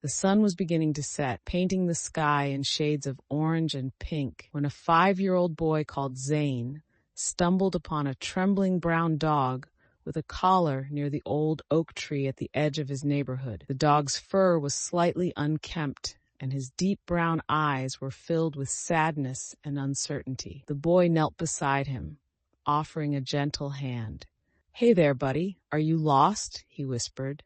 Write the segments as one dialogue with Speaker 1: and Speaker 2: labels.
Speaker 1: The sun was beginning to set, painting the sky in shades of orange and pink, when a 5-year-old boy called Zane stumbled upon a trembling brown dog with a collar near the old oak tree at the edge of his neighborhood. The dog's fur was slightly unkempt, and his deep brown eyes were filled with sadness and uncertainty. The boy knelt beside him, offering a gentle hand. "Hey there, buddy. Are you lost?" he whispered.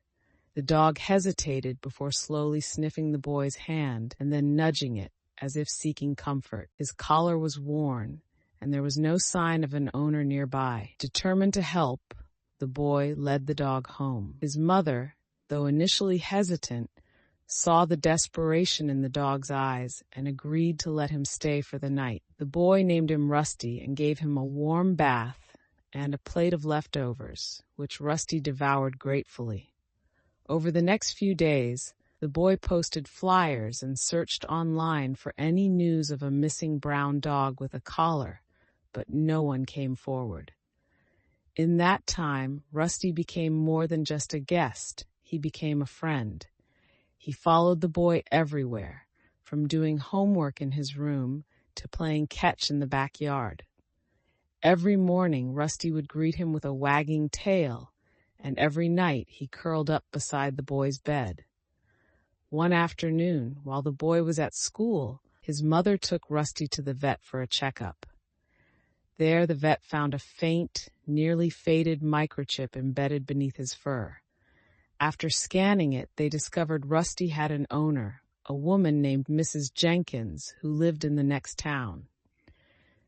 Speaker 1: The dog hesitated before slowly sniffing the boy's hand and then nudging it, as if seeking comfort. His collar was worn, and there was no sign of an owner nearby. Determined to help, the boy led the dog home. His mother, though initially hesitant, saw the desperation in the dog's eyes and agreed to let him stay for the night. The boy named him Rusty and gave him a warm bath and a plate of leftovers, which Rusty devoured gratefully. Over the next few days, the boy posted flyers and searched online for any news of a missing brown dog with a collar, but no one came forward. In that time, Rusty became more than just a guest. He became a friend. He followed the boy everywhere, from doing homework in his room to playing catch in the backyard. Every morning, Rusty would greet him with a wagging tail, and every night he curled up beside the boy's bed. One afternoon, while the boy was at school, his mother took Rusty to the vet for a checkup. There, the vet found a faint, nearly faded microchip embedded beneath his fur. After scanning it, they discovered Rusty had an owner, a woman named Mrs. Jenkins, who lived in the next town.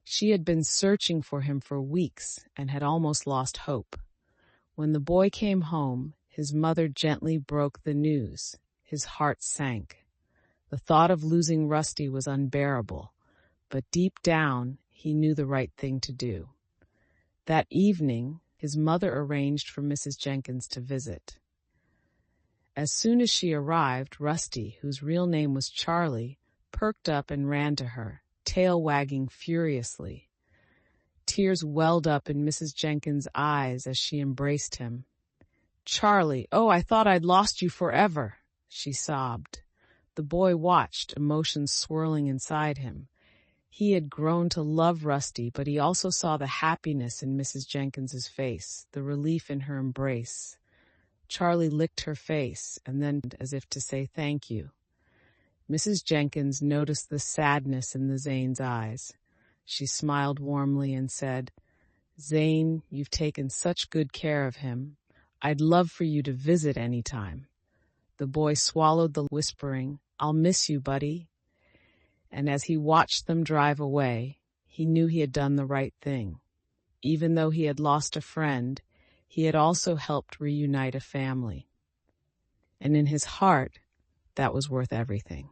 Speaker 1: She had been searching for him for weeks and had almost lost hope. When the boy came home, his mother gently broke the news. His heart sank. The thought of losing Rusty was unbearable, but deep down, he knew the right thing to do. That evening, his mother arranged for Mrs. Jenkins to visit. As soon as she arrived, Rusty, whose real name was Charlie, perked up and ran to her, tail wagging furiously. Tears welled up in Mrs. Jenkins' eyes as she embraced him. "Charlie, oh, I thought I'd lost you forever," she sobbed. The boy watched, emotions swirling inside him. He had grown to love Rusty, but he also saw the happiness in Mrs. Jenkins's face, the relief in her embrace. Charlie licked her face, and then, as if to say thank you. Mrs. Jenkins noticed the sadness in the Zane's eyes. She smiled warmly and said, "Zane, you've taken such good care of him. I'd love for you to visit any time." The boy swallowed the whispering, "I'll miss you, buddy." And as he watched them drive away, he knew he had done the right thing. Even though he had lost a friend, he had also helped reunite a family. And in his heart, that was worth everything.